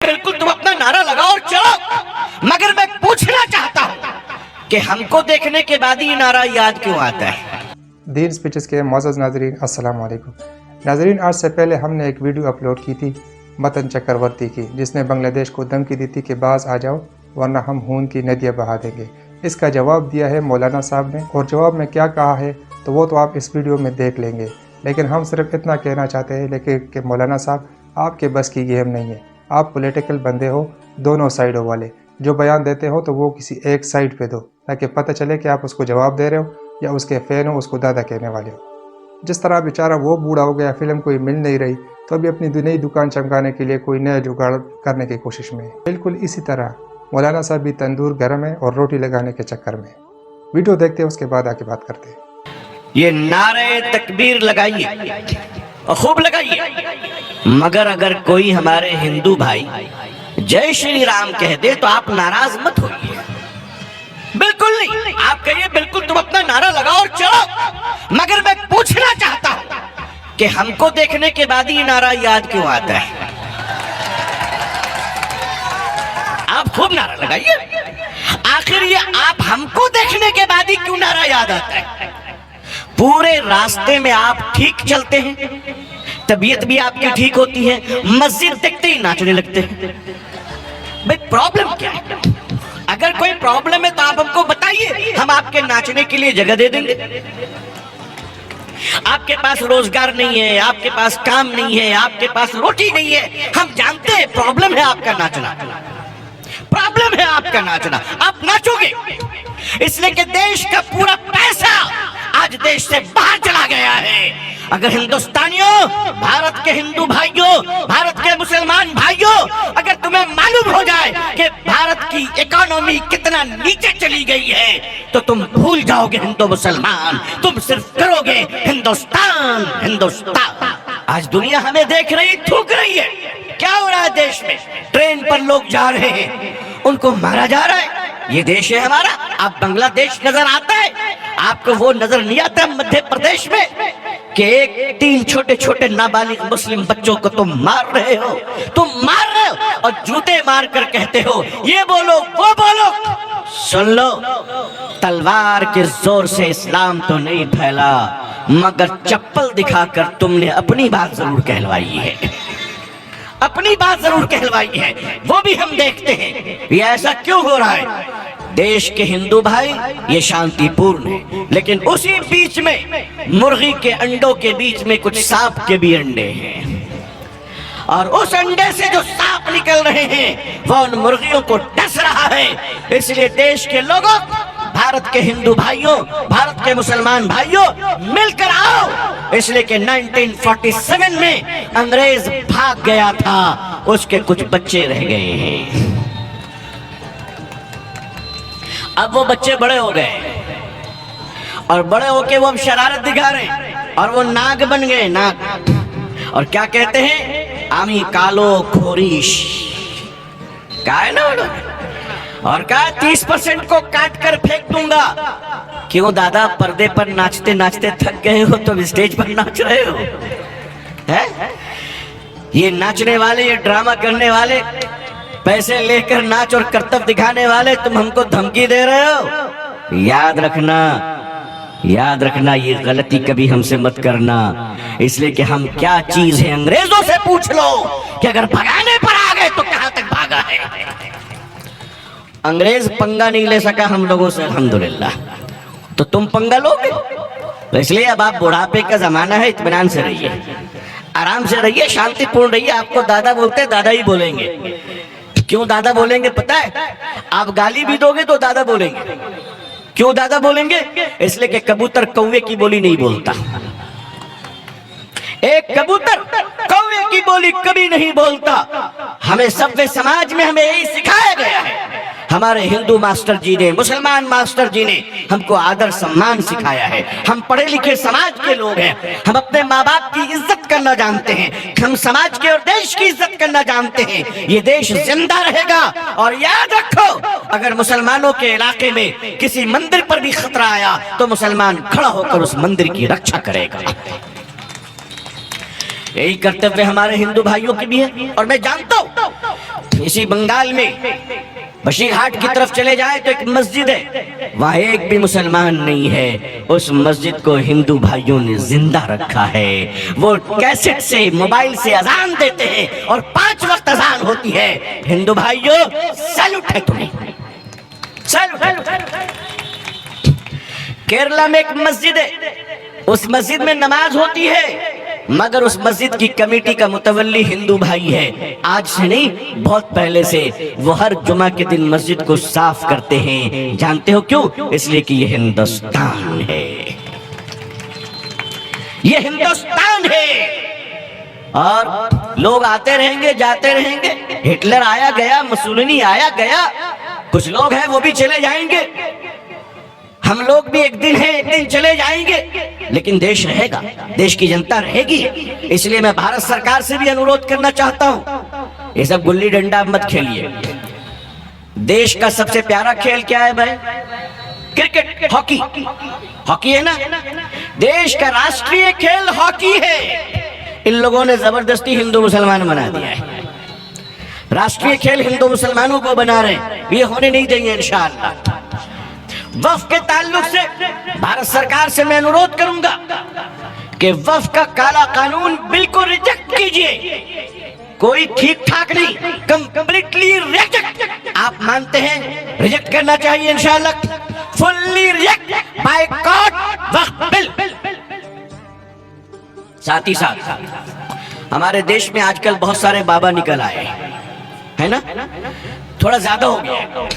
बिल्कुल तुम अपना नारा लगाओ और चलो, मगर मैं पूछना चाहता हूँ कि हमको देखने के बाद ही नारा याद क्यों आता है? दीन स्पीचेस के मोअज़्ज़ज़ नाज़रीन, अस्सलाम वालेकुम। नाज़रीन, आज से पहले हमने एक वीडियो अपलोड की थी मतन चक्रवर्ती की, जिसने बांग्लादेश को धमकी दी थी कि बाज आ जाओ वरना हम खून की नदियाँ बहा देंगे। इसका जवाब दिया है मौलाना साहब ने, और जवाब में क्या कहा है तो वो तो आप इस वीडियो में देख लेंगे। लेकिन हम सिर्फ इतना कहना चाहते हैं लेकिन कि मौलाना साहब, आपके बस की गेम नहीं है। आप पॉलिटिकल बंदे हो, दोनों साइडों वाले। जो बयान देते हो तो वो किसी एक साइड पे दो, ताकि पता चले कि आप उसको जवाब दे रहे हो या उसके फ़ैन हो, उसको दादा कहने वाले हो। जिस तरह बेचारा वो बूढ़ा हो गया, फिल्म कोई मिल नहीं रही, तो अभी अपनी नई दुकान चमकाने के लिए कोई नया जुगाड़ करने की कोशिश में है। बिल्कुल इसी तरह मौलाना साहब भी तंदूर गर्म है और रोटी लगाने के चक्कर में। वीडियो देखते हैं, उसके बाद आके बात करते हैं। ये नारे तकबीर लगाइए और खूब लगाइए, मगर अगर कोई हमारे हिंदू भाई जय श्री राम कह दे तो आप नाराज मत होइए। बिल्कुल नहीं, आप कहिए बिल्कुल तुम अपना नारा लगाओ और चलो, मगर मैं पूछना चाहता हूं कि हमको देखने के बाद ही नारा याद क्यों आता है? आप खूब नारा लगाइए, आखिर ये आप हमको देखने के बाद ही क्यों नारा याद आता है? पूरे रास्ते में आप ठीक चलते हैं, तबीयत भी आपकी ठीक होती है, मस्जिद देखते ही नाचने लगते हैं। भाई प्रॉब्लम क्या है? अगर कोई प्रॉब्लम है तो आप हमको बताइए, हम आपके नाचने के लिए जगह दे देंगे। आपके पास रोजगार नहीं है, आपके पास काम नहीं है, आपके पास रोटी नहीं है, हम जानते हैं प्रॉब्लम है आपका नाचना, प्रॉब्लम है आपका नाचना। आप नाचोगे इसलिए कि देश का पूरा पैसा आज देश से बाहर चला गया है। अगर हिंदुस्तानियों, भारत के हिंदू भाइयों, भारत के मुसलमान भाइयों, अगर तुम्हें मालूम हो जाए कि भारत की इकोनॉमी कितना नीचे चली गई है तो तुम भूल जाओगे हिंदू मुसलमान, तुम सिर्फ करोगे हिंदुस्तान हिंदुस्तान। आज दुनिया हमें देख रही, थूक रही है। क्या हो रहा है देश में? ट्रेन पर लोग जा रहे हैं, उनको मारा जा रहा है। ये देश है हमारा। आप बांग्लादेश नजर आता है, आपको वो नजर नहीं आता मध्य प्रदेश में कि एक 3 छोटे छोटे नाबालिग मुस्लिम बच्चों को तुम मार रहे हो, तुम मार रहे हो और जूते मार कर कहते हो ये बोलो वो बोलो। सुन लो, तलवार के जोर से इस्लाम तो नहीं फैला, मगर चप्पल दिखाकर तुमने अपनी बात जरूर कहलवाई है, अपनी बात जरूर कहलवाई है। वो भी हम देखते हैं ये ऐसा क्यों हो रहा है। देश के हिंदू भाई ये शांतिपूर्ण है, लेकिन उसी बीच में मुर्गी के अंडों के बीच में कुछ सांप के भी अंडे हैं, और उस अंडे से जो सांप निकल रहे हैं वो उन मुर्गियों को डस रहा है। इसलिए देश के लोगों, भारत के हिंदू भाइयों, भारत के मुसलमान भाइयों, मिलकर आओ। इसलिए कि 1947 में अंग्रेज भाग गया था, उसके कुछ बच्चे रह गए हैं। अब वो बच्चे बड़े हो गए और बड़े होके वो अब शरारत दिखा रहे हैं और वो नाग बन गए, नाग। और क्या कहते हैं? आमी कालो खोरीश, क्या है ना, और कहा 30% को काट कर फेंक दूंगा। क्यों दादा, पर्दे पर नाचते नाचते थक गए हो तो स्टेज पर नाच रहे हो? है ये नाचने वाले, ये ड्रामा करने वाले, पैसे लेकर नाच और कर्तव्य दिखाने वाले, तुम हमको धमकी दे रहे हो? याद रखना, याद रखना, ये गलती कभी हमसे मत करना। इसलिए कि हम क्या चीज है, अंग्रेजों से पूछ लो कि अगर भगाने पर आ गए तो कहां तक भागा है। अंग्रेज पंगा नहीं ले सका हम लोगों से, अल्हम्दुलिल्लाह, तो तुम पंगा लोगे। तो इसलिए अब आप बुढ़ापे का जमाना है, इत्मीनान से रहिए, आराम से रहिए, शांतिपूर्ण रहिए। आपको दादा बोलते दादा ही बोलेंगे। क्यों दादा बोलेंगे पता है? आप गाली भी दोगे तो दादा बोलेंगे। क्यों दादा बोलेंगे? इसलिए कि कबूतर कौवे की बोली नहीं बोलता। एक कबूतर कौवे की बोली कभी नहीं बोलता। हमें सभ्य समाज में हमें यही सिखाया गया है। हमारे हिंदू मास्टर जी ने, मुसलमान मास्टर जी ने हमको आदर सम्मान सिखाया है। हम पढ़े लिखे समाज के लोग हैं, हम अपने माँ बाप की इज्जत करना जानते हैं, हम समाज के और देश की इज्जत करना जानते हैं। ये देश जिंदा रहेगा। और याद रखो, अगर मुसलमानों के इलाके में किसी मंदिर पर भी खतरा आया तो मुसलमान खड़ा होकर उस मंदिर की रक्षा करेगा। यही कर्तव्य हमारे हिंदू भाइयों के भी है। और मैं जानता हूं इसी बंगाल में बशीरहाट की तरफ चले जाए तो एक मस्जिद है, वहां एक भी मुसलमान नहीं है। उस मस्जिद को हिंदू भाइयों ने जिंदा रखा है। वो कैसेट से, मोबाइल से अजान देते हैं और 5 वक्त अजान होती है। हिंदू भाइयों, सैल्यूट है तुम्हें, सैल्यूट। केरला में एक मस्जिद है, उस मस्जिद में नमाज होती है, मगर उस मस्जिद की कमेटी का मुतवल्ली हिंदू भाई है। आज से नहीं, बहुत पहले से वो हर जुमा के दिन मस्जिद को साफ करते हैं। जानते हो क्यों? इसलिए कि ये हिंदुस्तान है, ये हिंदुस्तान है। और लोग आते रहेंगे, जाते रहेंगे। हिटलर आया गया, मुसोलिनी आया गया, कुछ लोग हैं वो भी चले जाएंगे। हम लोग भी एक दिन है, एक दिन चले जाएंगे, लेकिन देश रहेगा, देश की जनता रहेगी। इसलिए मैं भारत सरकार से भी अनुरोध करना चाहता हूं, ये सब गुल्ली डंडा मत खेलिए। देश का सबसे प्यारा खेल क्या है भाई? Cricket, hockey. हॉकी है ना, देश का राष्ट्रीय खेल हॉकी है। इन लोगों ने जबरदस्ती हिंदू मुसलमान बना दिया है। राष्ट्रीय खेल हिंदू मुसलमानों को बना रहे हैं, ये होने नहीं देंगे इंशाअल्लाह। वक्फ के ताल्लुक से भारत सरकार से मैं अनुरोध करूंगा कि वक्फ का काला कानून बिल्कुल रिजेक्ट कीजिए। कोई ठीक ठाक नहीं, कंप्लीटली रिजेक्ट। आप मानते हैं रिजेक्ट करना चाहिए इंशाअल्लाह, फुल्ली रिजेक्ट, बायकॉट वक्फ बिल। साथ ही साथ हमारे देश में आजकल बहुत सारे बाबा निकल आए है ना, थोड़ा ज्यादा हो गया।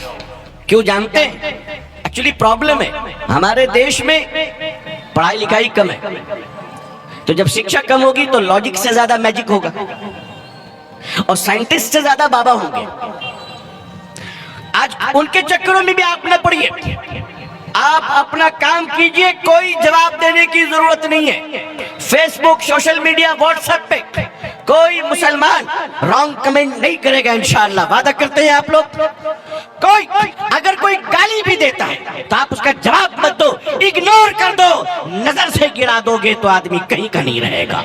क्यों जानते हैं? एक्चुअली प्रॉब्लम है हमारे देश में, पढ़ाई लिखाई कम है। तो जब शिक्षा कम होगी तो लॉजिक से ज्यादा मैजिक होगा और साइंटिस्ट से ज्यादा बाबा होंगे। आज उनके चक्करों में भी आप न पड़िए, आप अपना काम कीजिए, कोई जवाब देने की जरूरत नहीं है। फेसबुक, सोशल मीडिया, व्हाट्सएप पे कोई मुसलमान रॉन्ग कमेंट नहीं करेगा इंशाअल्लाह, वादा करते हैं आप लोग। कोई अगर कोई गाली भी देता है तो आप उसका जवाब मत दो, इग्नोर कर दो। नजर से गिरा दोगे तो आदमी कहीं का नहीं रहेगा।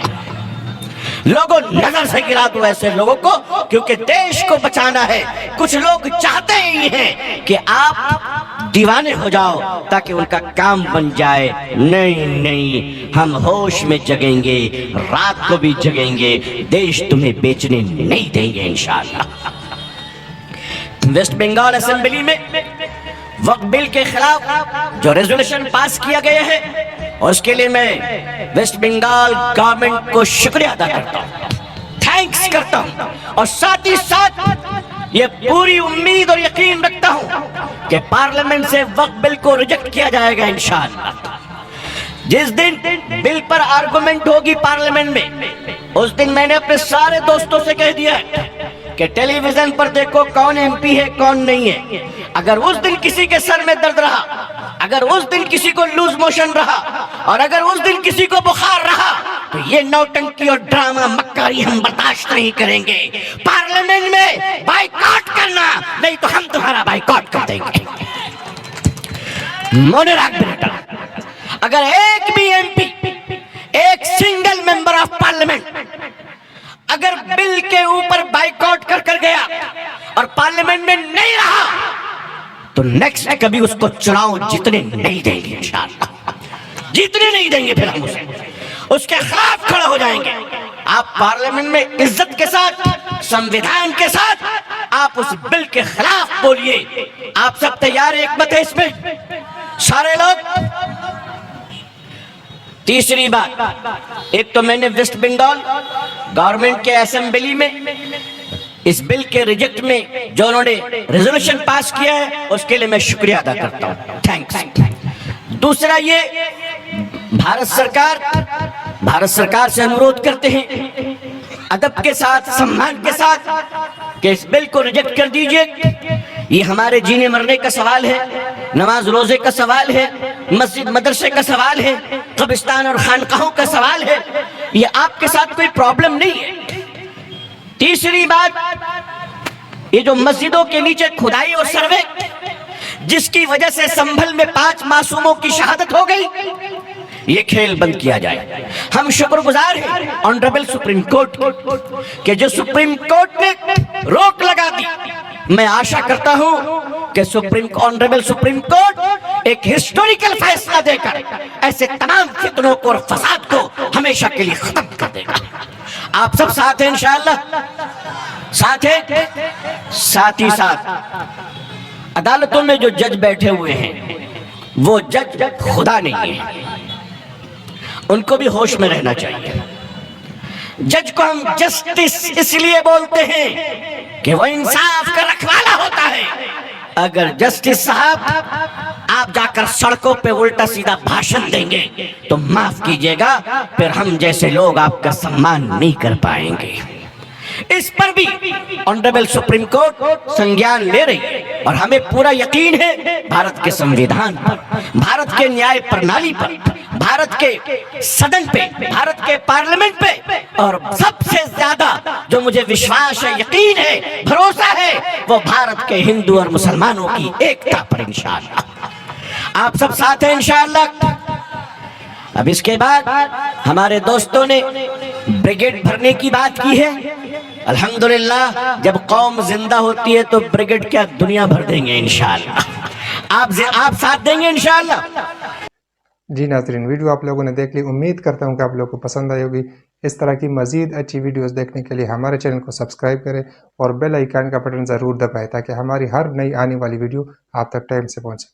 लोगों, नजर से गिरा दो ऐसे लोगों को, क्योंकि देश को बचाना है। कुछ लोग चाहते ही हैं कि आप दीवाने हो जाओ ताकि उनका काम बन जाए। नहीं नहीं, हम होश में जगेंगे, रात को भी जगेंगे, देश तुम्हें बेचने नहीं देंगे इंशाअल्लाह। वेस्ट बंगाल असेंबली में वक्फ बिल के खिलाफ जो रेजोल्यूशन पास किया गया है, और उसके लिए मैं वेस्ट बंगाल गवर्नमेंट को शुक्रिया अदा करता हूँ, थैंक्स करता हूँ। और साथ ही साथ ये पूरी उम्मीद और यकीन रखता हूँ कि पार्लियामेंट से वक्फ बिल को रिजेक्ट किया जाएगा इंशाअल्लाह। जिस दिन बिल पर आर्गुमेंट होगी पार्लियामेंट में, उस दिन मैंने अपने सारे दोस्तों से कह दिया है कि टेलीविजन पर देखो कौन एमपी है कौन नहीं है। अगर उस दिन किसी के सर में दर्द रहा, अगर उस दिन किसी को लूज मोशन रहा, और अगर उस दिन किसी को बुखार रहा, तो ये नौटंकी और ड्रामा मक्कारी हम बर्दाश्त नहीं करेंगे। पार्लियामेंट में बाइकॉट करना, नहीं तो हम तुम्हारा बाइकॉट कर देंगे। मोने रख बेटा, अगर एक भी एमपी, एक सिंगल मेंबर ऑफ पार्लियामेंट अगर बिल के ऊपर बाइकआउट कर गया और पार्लियामेंट में नहीं रहा, तो नेक्स्ट कभी उसको चुनाव जीतने नहीं देंगे इंशाअल्लाह, जीतने नहीं देंगे। फिर हम उसके खिलाफ खड़े हो जाएंगे। आप पार्लियामेंट में इज्जत के साथ, संविधान के साथ आप उस बिल के खिलाफ बोलिए। आप सब तैयार हैं? एक मत है इसमें सारे लोग। तीसरी बात, एक तो मैंने वेस्ट बंगाल गवर्नमेंट के असेंबली में इस बिल के रिजेक्ट में जो उन्होंने रेजोल्यूशन पास किया है, उसके लिए मैं शुक्रिया अदा करता हूं, थैंक्स। दूसरा, ये भारत सरकार से अनुरोध करते हैं अदब के साथ, सम्मान के साथ कि इस बिल को रिजेक्ट कर दीजिए। ये हमारे जीने मरने का सवाल है, नमाज रोजे का सवाल है, मस्जिद मदरसे का सवाल है, कब्रिस्तान और खानकाहों का सवाल है। ये आपके साथ कोई प्रॉब्लम नहीं है। तीसरी बात, ये जो मस्जिदों के नीचे खुदाई और सर्वे, जिसकी वजह से संभल में 5 मासूमों की शहादत हो गई, ये खेल बंद किया जाए। हम शुक्रगुजार हैं ऑनरेबल सुप्रीम कोर्ट के जो सुप्रीम कोर्ट ने रोक लगा दी। मैं आशा करता हूं कि ऑनरेबल सुप्रीम कोर्ट एक हिस्टोरिकल फैसला देकर ऐसे तमाम फितनों को और फसाद को हमेशा के लिए खत्म कर देगा। आप सब साथ हैं इंशाअल्लाह। साथ ही साथ अदालतों में जो जज बैठे हुए हैं वो जज खुदा नहीं है, उनको भी होश में रहना चाहिए। जज को हम जस्टिस इसलिए बोलते हैं कि वो इंसाफ का रखवाला होता है। अगर जस्टिस साहब आप जाकर सड़कों पे उल्टा सीधा भाषण देंगे तो माफ कीजिएगा, फिर हम जैसे लोग आपका सम्मान नहीं कर पाएंगे। इस पर भी ऑनरेबल सुप्रीम कोर्ट संज्ञान ले रही है और हमें पूरा यकीन है भारत के संविधान पर, भारत के न्याय प्रणाली पर, भारत के सदन पे, भारत के पार्लियामेंट पे, और सबसे ज्यादा जो मुझे विश्वास है, यकीन है, भरोसा है, वो भारत के हिंदू और मुसलमानों की एकता पर इंशाअल्लाह। आप सब साथ हैं इंशाअल्लाह। अब इसके बाद हमारे दोस्तों ने ब्रिगेड भरने की बात की है। अल्हम्दुलिल्लाह, जब कौम जिंदा होती है तो ब्रिगेड क्या दुनिया भर देंगे इंशाअल्लाह। आप साथ देंगे इंशाअल्लाह। जी नाज़रीन, वीडियो आप लोगों ने देख ली। उम्मीद करता हूँ कि आप लोगों को पसंद आई होगी। इस तरह की मज़ीद अच्छी वीडियोस देखने के लिए हमारे चैनल को सब्सक्राइब करें और बेल आइकन का बटन ज़रूर दबाएं ताकि हमारी हर नई आने वाली वीडियो आप तक टाइम से पहुँचे।